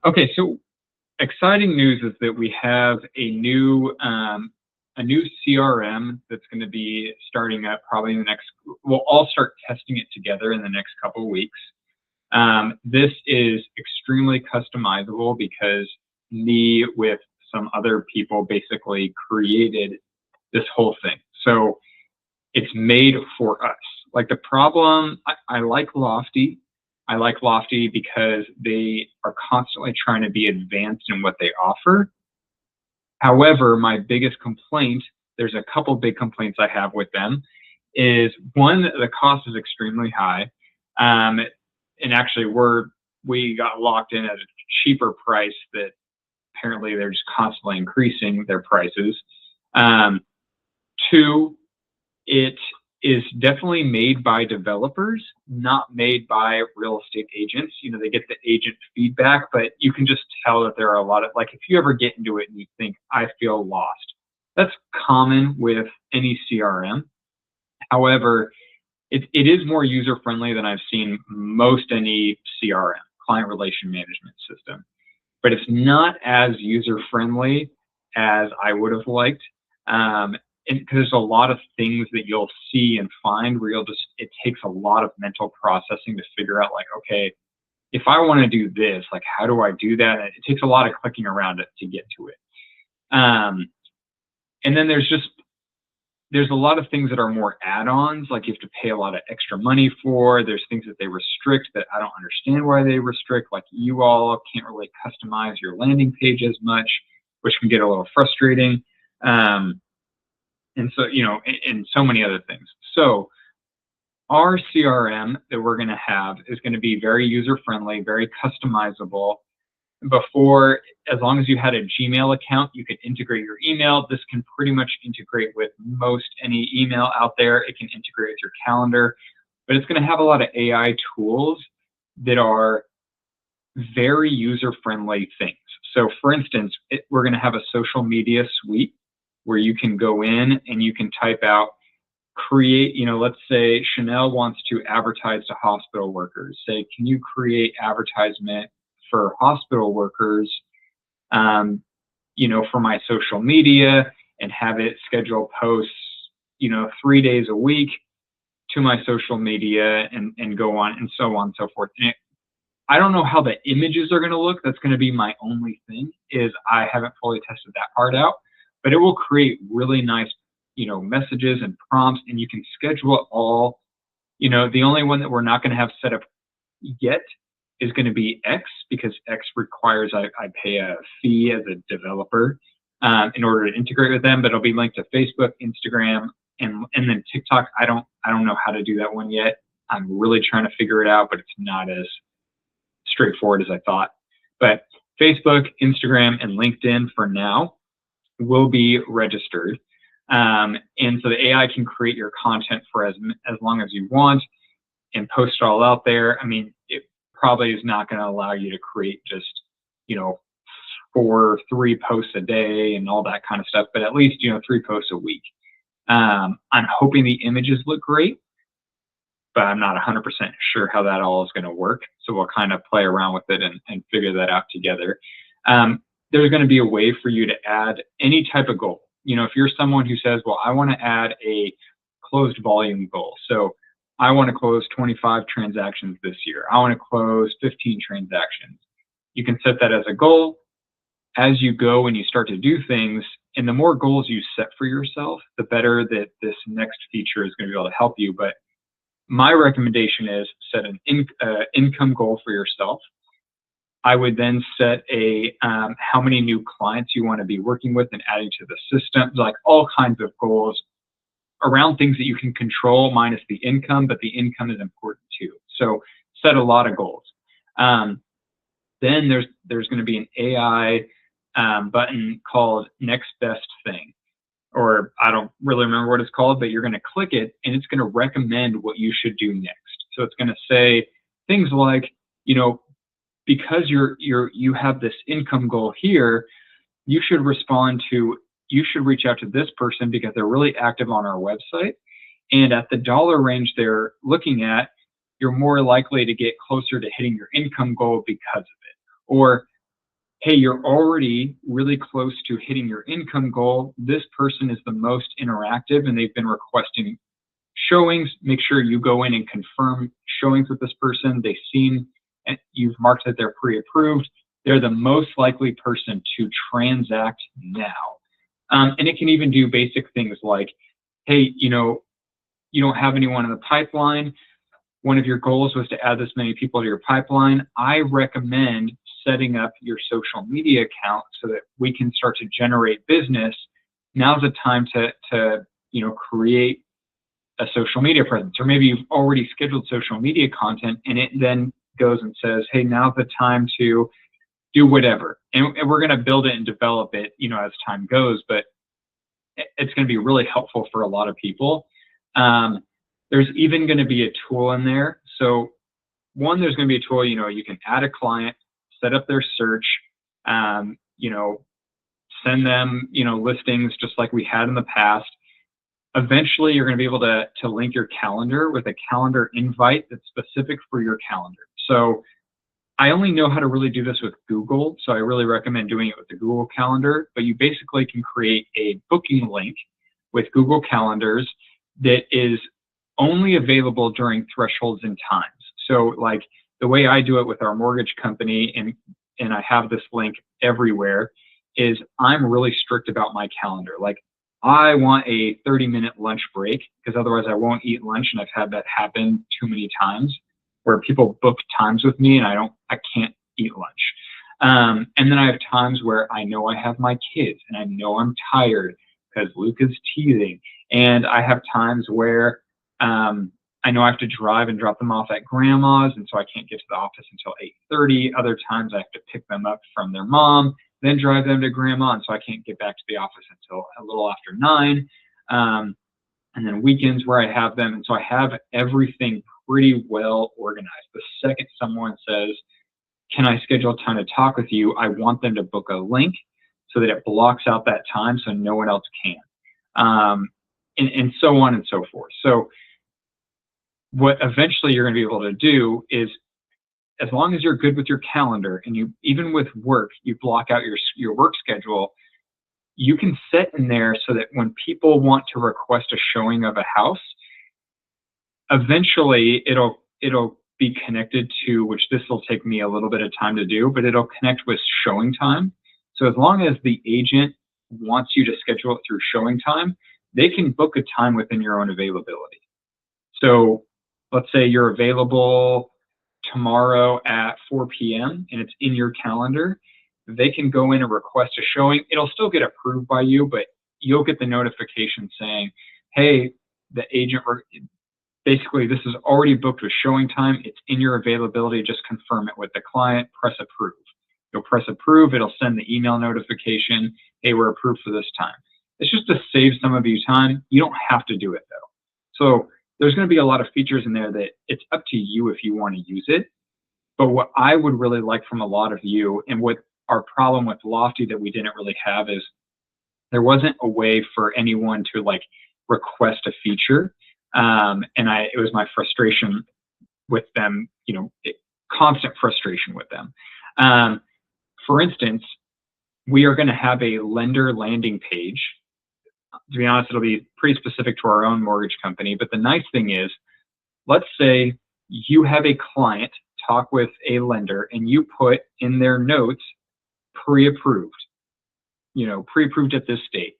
Okay, so exciting news is that we have a new CRM that's going to be starting up probably in the next. We'll all start testing it together in the next couple of weeks. This is extremely customizable because me with some other people basically created this whole thing. So it's made for us. Like the problem, I like Lofty. I like Lofty because they are constantly trying to be advanced in what they offer. However, my biggest complaint, there's a couple big complaints I have with them, is one, the cost is extremely high. And actually we got locked in at a cheaper price that apparently they're just constantly increasing their prices. Two, it is definitely made by developers, not made by real estate agents. You know, they get the agent feedback, but you can just tell that there are a lot of, like, if you ever get into it and you think, I feel lost, that's common with any CRM. However, it is more user-friendly than I've seen most any CRM, client relation management system. But it's not as user-friendly as I would have liked. Because there's a lot of things that you'll see and find where it takes a lot of mental processing to figure out, like, okay, if I want to do this, like, how do I do that? And it takes a lot of clicking around it to get to it. And then there's a lot of things that are more add-ons, like you have to pay a lot of extra money for. There's things that they restrict that I don't understand why they restrict, like you all can't really customize your landing page as much, which can get a little frustrating. And so, you know, and so many other things. So our CRM that we're going to have is going to be very user-friendly, very customizable. Before, as long as you had a Gmail account, you could integrate your email. This can pretty much integrate with most any email out there. It can integrate with your calendar, but it's going to have a lot of AI tools that are very user-friendly things. So for instance, we're going to have a social media suite where you can go in and you can type out, create, you know, let's say Chanel wants to advertise to hospital workers. Say, can you create advertisement for hospital workers, you know, for my social media, and have it schedule posts, you know, 3 days a week to my social media and go on and so on and so forth. And I don't know how the images are going to look. That's going to be my only thing, is I haven't fully tested that part out. But it will create really nice, you know, messages and prompts, and you can schedule it all. You know, the only one that we're not going to have set up yet is going to be X, because X requires I pay a fee as a developer in order to integrate with them. But it'll be linked to Facebook, Instagram, and then TikTok. I don't know how to do that one yet. I'm really trying to figure it out, but it's not as straightforward as I thought. But Facebook, Instagram, and LinkedIn for now will be registered. And so the AI can create your content for as long as you want and post it all out there. I mean, it probably is not going to allow you to create just, you know, 3 posts a day and all that kind of stuff, but at least, you know, 3 posts a week. I'm hoping the images look great, but I'm not 100% sure how that all is going to work. So we'll kind of play around with it and figure that out together. There's going to be a way for you to add any type of goal. You know, if you're someone who says, well, I want to add a closed volume goal. So I want to close 25 transactions this year. I want to close 15 transactions. You can set that as a goal. As you go and you start to do things, and the more goals you set for yourself, the better that this next feature is going to be able to help you. But my recommendation is set an income goal for yourself. I would then set a how many new clients you want to be working with and adding to the system, like all kinds of goals around things that you can control minus the income, but the income is important too. So set a lot of goals. Then there's going to be an AI button called next best thing, or I don't really remember what it's called, but you're going to click it and it's going to recommend what you should do next. So it's going to say things like, you know, because you have this income goal here, you should reach out to this person because they're really active on our website. And at the dollar range they're looking at, you're more likely to get closer to hitting your income goal because of it. Or hey, you're already really close to hitting your income goal. This person is the most interactive and they've been requesting showings. Make sure you go in and confirm showings with this person. They've seen and you've marked that they're pre-approved. They're the most likely person to transact now. And it can even do basic things like, hey, you don't have anyone in the pipeline. One of your goals was to add this many people to your pipeline. I recommend setting up your social media account so that we can start to generate business. Now's the time to create a social media presence. Or maybe you've already scheduled social media content and it then goes and says, hey, now's the time to do whatever. And we're going to build it and develop it, as time goes, but it's going to be really helpful for a lot of people. There's even going to be a tool in there. So one, there's going to be a tool, you can add a client, set up their search, send them, listings just like we had in the past. Eventually, you're going to be able to link your calendar with a calendar invite that's specific for your calendar. So I only know how to really do this with Google, so I really recommend doing it with the Google Calendar, but you basically can create a booking link with Google Calendars that is only available during thresholds and times. So like the way I do it with our mortgage company, and I have this link everywhere, is I'm really strict about my calendar. Like I want a 30-minute lunch break because otherwise I won't eat lunch, and I've had that happen too many times where people book times with me and I can't eat lunch. And then I have times where I know I have my kids and I know I'm tired because Luke is teething. And I have times where I know I have to drive and drop them off at grandma's, and so I can't get to the office until 8:30. Other times I have to pick them up from their mom, then drive them to grandma, and so I can't get back to the office until a little after 9. And then weekends where I have them. And so I have everything pretty well organized. The second someone says, can I schedule time to talk with you? I want them to book a link so that it blocks out that time so no one else can. And so on and so forth. So what eventually you're going to be able to do is, as long as you're good with your calendar and even with work, you block out your work schedule, you can set in there so that when people want to request a showing of a house, eventually it'll be connected to, which this will take me a little bit of time to do, but it'll connect with showing time. So as long as the agent wants you to schedule it through showing time, they can book a time within your own availability. So let's say you're available tomorrow at 4 p.m. and it's in your calendar. They can go in and request a showing. It'll still get approved by you, but you'll get the notification saying, hey, the agent, basically this is already booked with showing time. It's in your availability. Just confirm it with the client, press approve. You'll press approve. It'll send the email notification. Hey, we're approved for this time. It's just to save some of you time. You don't have to do it though. So there's going to be a lot of features in there that it's up to you if you want to use it. But what I would really like from a lot of you, and what our problem with Lofty that we didn't really have, is there wasn't a way for anyone to like request a feature. It was my frustration with them, constant frustration with them. For instance, we are going to have a lender landing page. To be honest, it'll be pretty specific to our own mortgage company. But the nice thing is, let's say you have a client talk with a lender and you put in their notes, pre-approved, pre-approved at this date.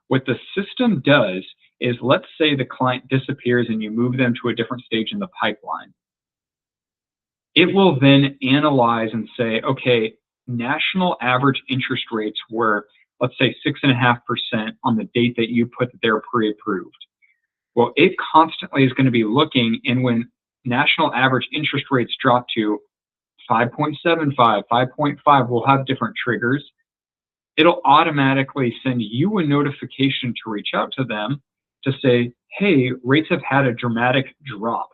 What the system does is, let's say the client disappears and you move them to a different stage in the pipeline. It will then analyze and say, okay, national average interest rates were, let's say, 6.5% on the date that you put that they're pre-approved. Well, it constantly is going to be looking, and when national average interest rates drop to 5.75, 5.5, we'll have different triggers. It'll automatically send you a notification to reach out to them to say, hey, rates have had a dramatic drop.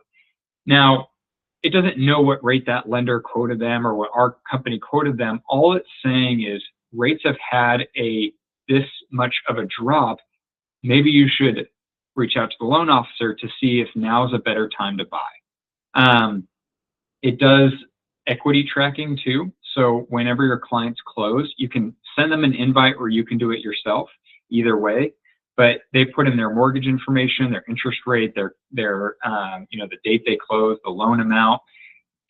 Now, it doesn't know what rate that lender quoted them or what our company quoted them. All it's saying is rates have had this much of a drop. Maybe you should reach out to the loan officer to see if now is a better time to buy. It does equity tracking too. So whenever your clients close, you can send them an invite or you can do it yourself, either way. But they put in their mortgage information, their interest rate, their the date they close, the loan amount,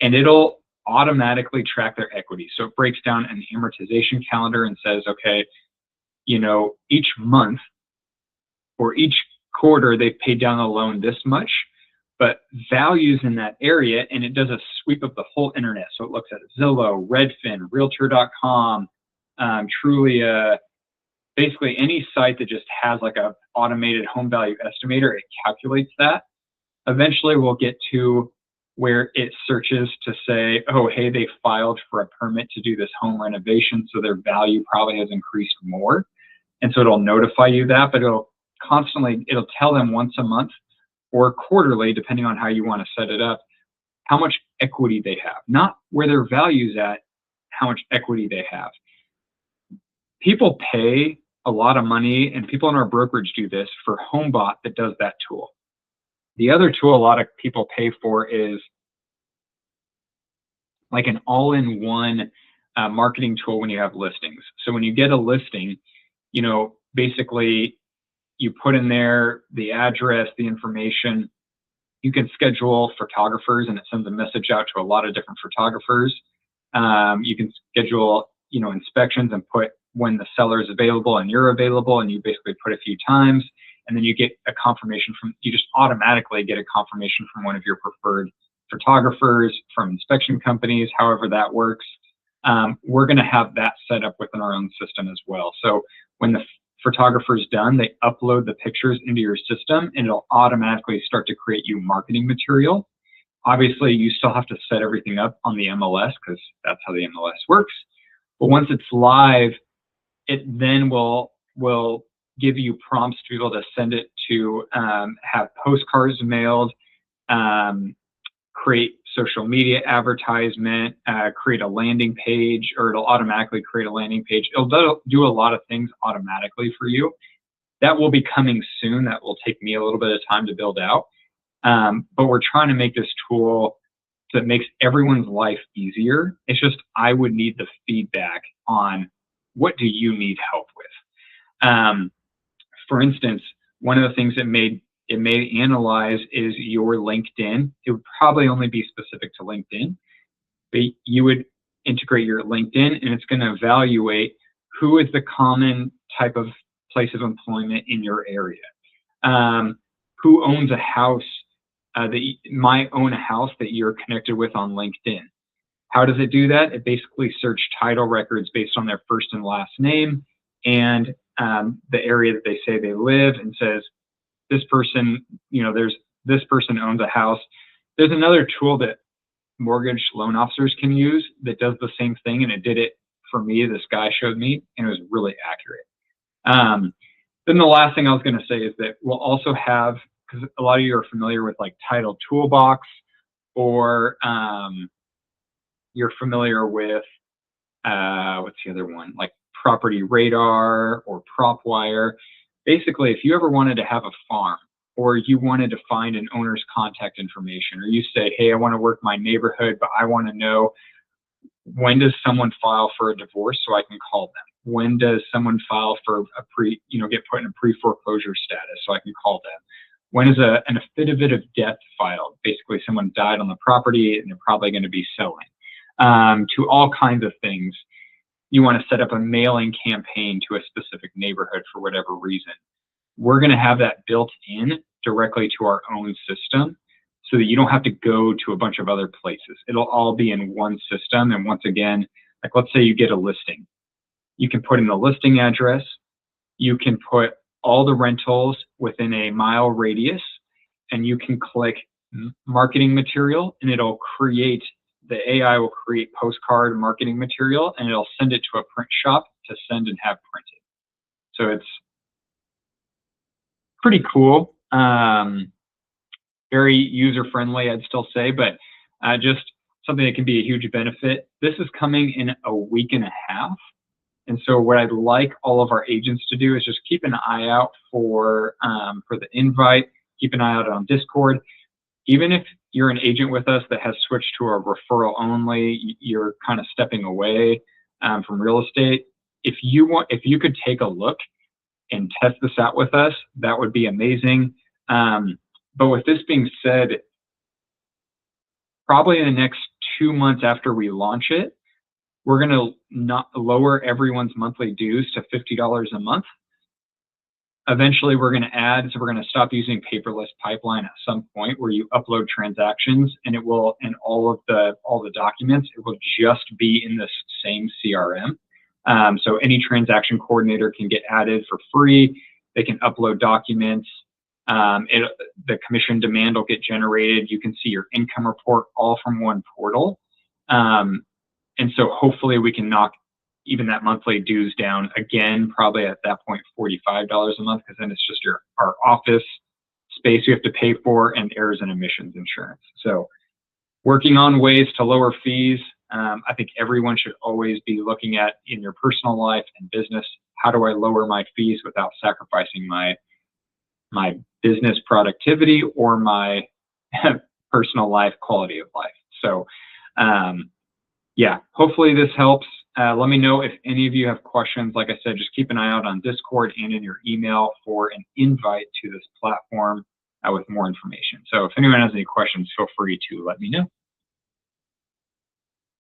and it'll automatically track their equity. So it breaks down an amortization calendar and says, okay, each month or each quarter they've paid down the loan this much, but values in that area, and it does a sweep of the whole internet. So it looks at Zillow, Redfin, Realtor.com, Trulia, basically any site that just has like a automated home value estimator. It calculates that. Eventually we'll get to where it searches to say, oh, hey, they filed for a permit to do this home renovation, so their value probably has increased more. And so it'll notify you that, but it'll tell them once a month or quarterly, depending on how you want to set it up, how much equity they have, not where their value's at, how much equity they have. People pay a lot of money, and people in our brokerage do this, for HomeBot that does that tool. The other tool a lot of people pay for is like an all-in-one marketing tool when you have listings. So when you get a listing, basically you put in there the address, the information. You can schedule photographers, and it sends a message out to a lot of different photographers. You can schedule, inspections and put when the seller is available and you're available, and you basically put a few times, and then you get a confirmation you just automatically get a confirmation from one of your preferred photographers, from inspection companies, however that works. We're going to have that set up within our own system as well. So when the photographer's done, they upload the pictures into your system, and it'll automatically start to create you marketing material. Obviously, you still have to set everything up on the MLS, because that's how the MLS works. But once it's live, it then will give you prompts to be able to send it to have postcards mailed, create social media advertisement, create a landing page, or it'll automatically create a landing page. It'll do a lot of things automatically for you. That will be coming soon. That will take me a little bit of time to build out. But we're trying to make this tool that makes everyone's life easier. It's just, I would need the feedback on what do you need help with. For instance, one of the things it may analyze is your LinkedIn. It would probably only be specific to LinkedIn, but you would integrate your LinkedIn, and it's going to evaluate who is the common type of place of employment in your area. Who owns a house that might own a house that you're connected with on LinkedIn. How does it do that? It basically searches title records based on their first and last name and the area that they say they live, and says, this person, this person owns a house. There's another tool that mortgage loan officers can use that does the same thing, and it did it for me. This guy showed me, and it was really accurate. Then the last thing I was going to say is that we'll also have, because a lot of you are familiar with like Title Toolbox, or you're familiar with, what's the other one? Like Property Radar or PropWire. Basically, if you ever wanted to have a farm, or you wanted to find an owner's contact information, or you say, hey, I want to work my neighborhood, but I want to know, when does someone file for a divorce so I can call them? When does someone file for get put in a pre-foreclosure status so I can call them? When is an affidavit of death filed? Basically, someone died on the property and they're probably going to be selling. To all kinds of things. You want to set up a mailing campaign to a specific neighborhood for whatever reason. We're going to have that built in directly to our own system, so that you don't have to go to a bunch of other places. It'll all be in one system. And once again, like let's say you get a listing. You can put in the listing address. You can put all the rentals within a mile radius, and you can click marketing material, and the AI will create postcard marketing material, and it'll send it to a print shop to send and have printed. So it's pretty cool. Very user-friendly, I'd still say, but just something that can be a huge benefit. This is coming in a week and a half. And so what I'd like all of our agents to do is just keep an eye out for the invite, keep an eye out on Discord, even if you're an agent with us that has switched to a referral only, you're kind of stepping away from real estate. If you could take a look and test this out with us, that would be amazing. But with this being said, probably in the next 2 months after we launch it, we're going to not lower everyone's monthly dues to $50 a month. Eventually, we're going to add, so we're going to stop using paperless pipeline at some point where you upload transactions, and it will, and all the documents, it will just be in this same CRM. So any transaction coordinator can get added for free. They can upload documents. The commission demand will get generated. You can see your income report all from one portal. And so hopefully we can knock even that monthly dues down again, probably at that point, $45 a month, because then it's just our office space you have to pay for and errors and emissions insurance. So working on ways to lower fees. I think everyone should always be looking at, in your personal life and business, how do I lower my fees without sacrificing my business productivity or my personal life quality of life. So yeah, hopefully this helps. Let me know if any of you have questions. Like I said, just keep an eye out on Discord and in your email for an invite to this platform with more information. So if anyone has any questions, feel free to let me know.